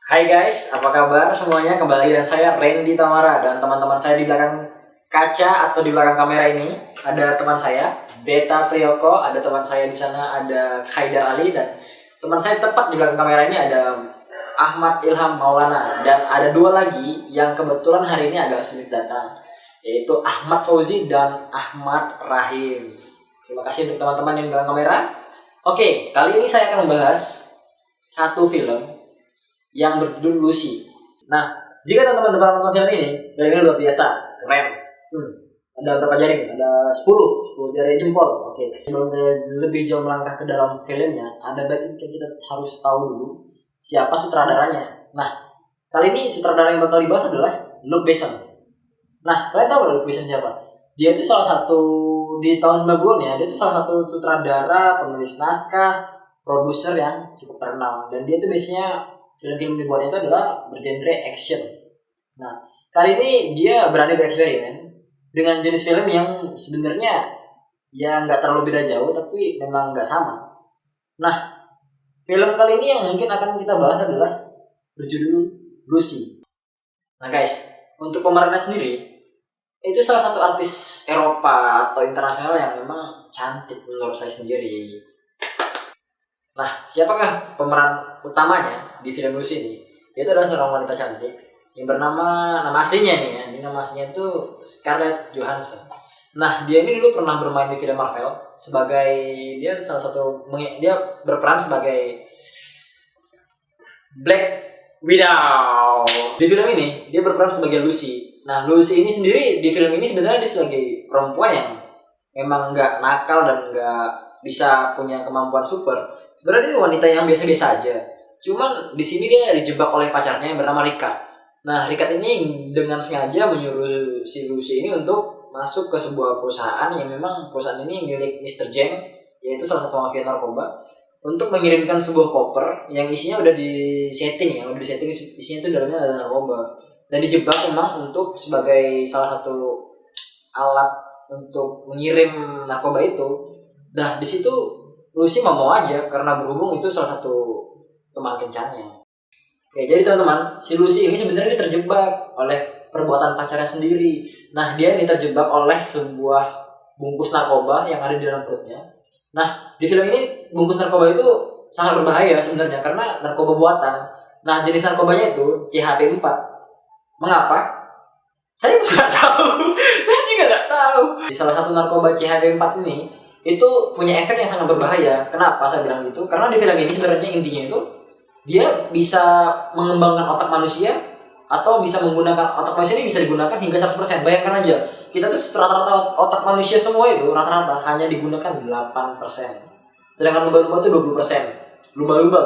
Hai guys, apa kabar semuanya? Kembali dengan saya Randy Tamara dan teman-teman saya di belakang kaca atau di belakang kamera ini ada teman saya Beta Priyoko, ada teman saya di sana ada Haidar Ali dan teman saya tepat di belakang kamera ini ada Ahmad Ilham Maulana dan ada dua lagi yang kebetulan hari ini agak sulit datang yaitu Ahmad Fauzi dan Ahmad Rahim. Terima kasih untuk teman-teman yang di belakang kamera. Oke, kali ini saya akan membahas satu film yang berjudul Lucy. Nah, jika teman-teman pernah nonton film ini luar biasa, keren. Ada berapa jari? Ada 10 jari jempol. Oke. Sebelum saya lebih jauh melangkah ke dalam filmnya, ada baiknya kita harus tahu dulu siapa sutradaranya. Nah, kali ini sutradara yang bakal dibahas adalah Luc Besson. Nah, kalian tahu gak Luc Besson siapa? Dia itu salah satu di tahun 90-an ya, dia itu salah satu sutradara, penulis naskah, produser yang cukup terkenal dan dia itu biasanya film-film dibuatnya itu adalah bergenre action. Nah, kali ini dia berani bereksperimen dengan jenis film yang sebenarnya ya nggak terlalu beda jauh, tapi memang nggak sama. Nah, film kali ini yang mungkin akan kita bahas adalah berjudul Lucy. Nah guys, untuk pemerannya sendiri, itu salah satu artis Eropa atau internasional yang memang cantik menurut saya sendiri. Nah, siapakah pemeran utamanya di film Lucy ini? Dia itu adalah seorang wanita cantik yang nama aslinya nih ya. Ini nama aslinya itu Scarlett Johansson. Nah, dia ini dulu pernah bermain di film Marvel sebagai dia salah satu dia berperan sebagai Black Widow. Di film ini dia berperan sebagai Lucy. Nah, Lucy ini sendiri di film ini sebenarnya dia sebagai perempuan yang memang nggak nakal dan nggak bisa punya kemampuan super. Sebenarnya dia wanita yang biasa-biasa aja. Cuman di sini dia dijebak oleh pacarnya yang bernama Rika. Nah, Rika ini dengan sengaja menyuruh si Lucy ini untuk masuk ke sebuah perusahaan yang memang perusahaan ini milik Mr. Jeng, yaitu salah satu mafia narkoba, untuk mengirimkan sebuah koper yang isinya udah di setting isinya itu dalamnya ada narkoba. Dan dijebak memang untuk sebagai salah satu alat untuk mengirim narkoba itu. Nah, di situ Lucy mau aja karena berhubung itu salah satu teman kencannya. Oke, jadi teman-teman, si Lucy ini sebenarnya terjebak oleh perbuatan pacarnya sendiri. Nah, dia ini terjebak oleh sebuah bungkus narkoba yang ada di dalam perutnya. Nah, di film ini bungkus narkoba itu sangat berbahaya sebenarnya karena narkoba buatan. Nah, jenis narkobanya itu CHP 4. Mengapa? Saya nggak tahu. Saya juga nggak tahu. Di salah satu narkoba CHP 4 ini itu punya efek yang sangat berbahaya. Kenapa saya bilang gitu? Karena di film ini sebenarnya intinya itu dia bisa mengembangkan otak manusia atau bisa menggunakan otak manusia ini bisa digunakan hingga 100%. Bayangkan aja, kita tuh rata-rata otak manusia semua itu rata-rata hanya digunakan 8%. Sedangkan lumba-lumba itu 20%. Lumba-lumba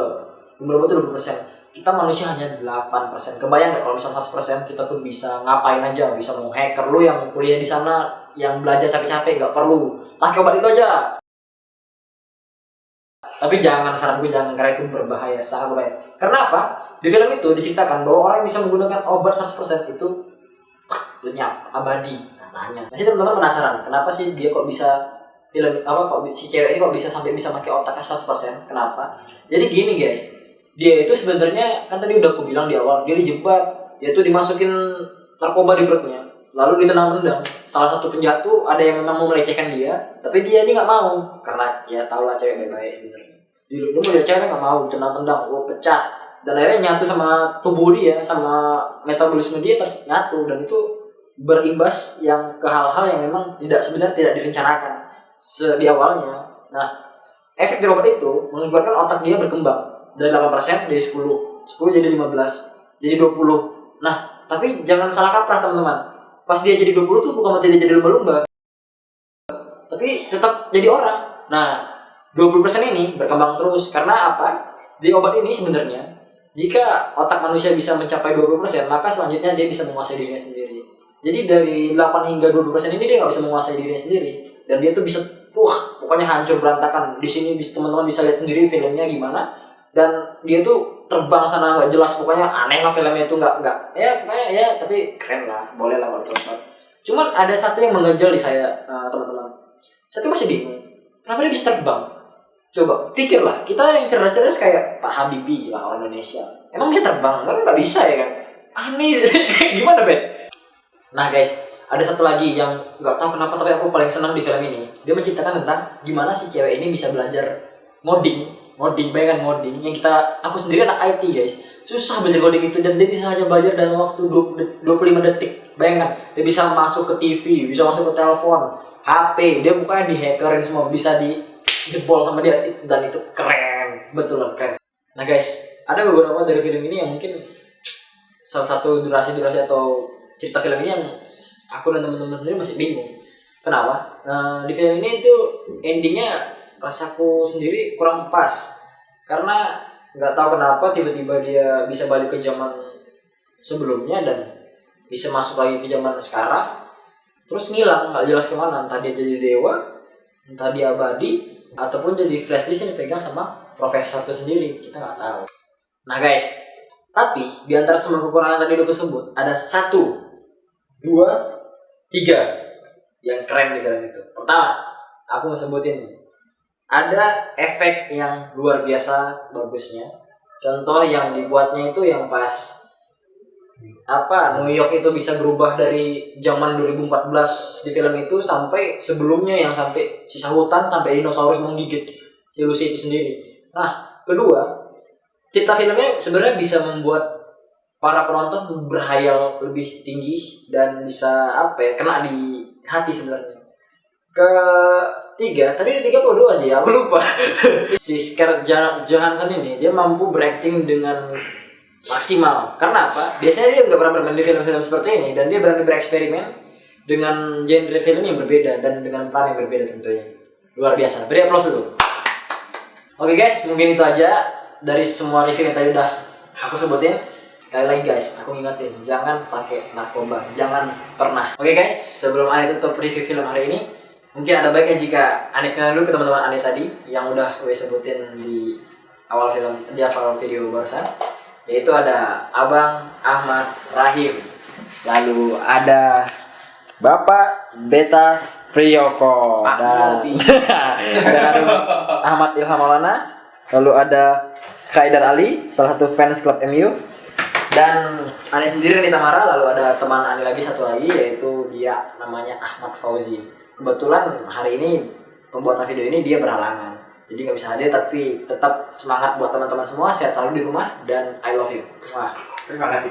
itu 20%. Kita manusia hanya 8%. Kebayang gak kalau misalnya 100% kita tuh bisa ngapain aja, bisa menghacker. Lu yang kuliah di sana yang belajar capek-capek gak perlu pakai obat itu aja. Tapi saran gue jangan, karena itu berbahaya, sangat berbahaya. Karena apa? Di film itu diceritakan bahwa orang yang bisa menggunakan obat 100% itu lenyap, abadi katanya. Nah, teman-teman penasaran, kenapa sih dia kok bisa si cewek ini kok bisa sampai bisa pakai otaknya 100%? Kenapa? Jadi gini guys, dia itu sebenarnya kan tadi udah aku bilang di awal, dia dijebak, dia tuh dimasukin narkoba di perutnya. Lalu ditendang-tendang. Salah satu penjahat tuh ada yang memang mau melecehkan dia, tapi dia ini nggak mau karena ya tau lah cewek baik-baik sebenarnya. Dia mau cewek nggak mau, ditendang-tendang, pecah dan akhirnya nyatu sama tubuh dia, sama metabolisme dia terus nyatu dan itu berimbas yang ke hal-hal yang memang sebenarnya tidak direncanakan di awalnya. Nah, efek dari obat itu mengakibatkan otak dia berkembang dari 8% jadi 10 jadi 15 jadi 20. Nah, tapi jangan salah kaprah teman-teman. Pas dia jadi 20 tuh bukan berarti dia jadi lumba-lumba, tapi tetap jadi orang. Nah, 20% ini berkembang terus karena apa? Di obat ini sebenarnya jika otak manusia bisa mencapai 20%, maka selanjutnya dia bisa menguasai dirinya sendiri. Jadi dari 8 hingga 20% ini dia nggak bisa menguasai dirinya sendiri dan dia tuh bisa pokoknya hancur berantakan. Di sini teman-teman bisa lihat sendiri filmnya gimana, dan dia tuh terbang sana nggak jelas, pokoknya aneh lah filmnya itu nggak ya tapi keren lah, boleh lah kalau terus. Cuman ada satu yang mengganjal di saya teman-teman. Saya tuh masih bingung kenapa dia bisa terbang. Coba pikirlah, kita yang cerdas-cerdas kayak Pak Habibie lah orang Indonesia. Emang bisa terbang? Emang nggak bisa ya kan? Aneh, gimana Ben? Nah guys, ada satu lagi yang nggak tahu kenapa tapi aku paling senang di film ini. Dia menceritakan tentang gimana si cewek ini bisa belajar ngoding, bayangkan ngoding yang aku sendiri anak IT guys. Susah belajar coding itu dan dia bisa hanya belajar dalam waktu 25 detik. Bayangkan, dia bisa masuk ke TV, bisa masuk ke telepon, HP, dia bukannya dihackerin semua, bisa dijebol sama dia dan itu keren, betul keren. Nah guys, ada beberapa dari film ini yang mungkin salah satu durasi atau cerita film ini yang aku dan teman-teman sendiri masih bingung. Kenapa? Di film ini itu endingnya rasaku sendiri kurang pas karena nggak tahu kenapa tiba-tiba dia bisa balik ke zaman sebelumnya dan bisa masuk lagi ke zaman sekarang terus ngilang nggak jelas kemana, entah dia jadi dewa, entah dia abadi ataupun jadi flash disk yang dipegang sama profesor itu sendiri, kita nggak tahu. Nah guys, tapi di antara semua kekurangan tadi udah disebut ada 1, 2, 3 yang keren di film itu. Pertama, aku mau sebutin ada efek yang luar biasa bagusnya. Contoh yang dibuatnya itu yang pas New York itu bisa berubah dari zaman 2014 di film itu sampai sebelumnya yang sampai sisa hutan sampai dinosaurus menggigit si Lucy itu sendiri. Nah, kedua, cerita filmnya sebenarnya bisa membuat para penonton berhayal lebih tinggi dan bisa kena di hati sebenarnya. Ketiga, tadi ada 3 atau 2 sih, aku lupa. Si Scarlett Johansson ini dia mampu berakting dengan maksimal. Karena apa? Biasanya dia nggak pernah bermain di film-film seperti ini dan dia berani bereksperimen dengan genre film yang berbeda dan dengan peran yang berbeda tentunya. Luar biasa. Beri aplaus dulu. Oke guys, mungkin itu aja dari semua review yang tadi udah aku sebutin. Sekali lagi guys, aku ngingetin, jangan pakai narkoba, jangan pernah. Oke guys, sebelum Ane tutup review film hari ini, mungkin ada baiknya jika Ane kenal dulu ke teman-teman Ane tadi yang udah gue sebutin di awal video barusan, yaitu ada Abang Ahmad Rahim, lalu ada Bapak Beta Priyoko dan ada Ahmad Ilham Maulana, lalu ada Khaidar Ali, salah satu fans klub MU, dan Ane sendiri Nita Mara, lalu ada teman Ane lagi satu lagi yaitu dia namanya Ahmad Fauzi. Kebetulan hari ini pembuatan video ini dia berhalangan, jadi nggak bisa hadir, tapi tetap semangat buat teman-teman semua, sehat selalu di rumah dan I love you. Wah, terima kasih.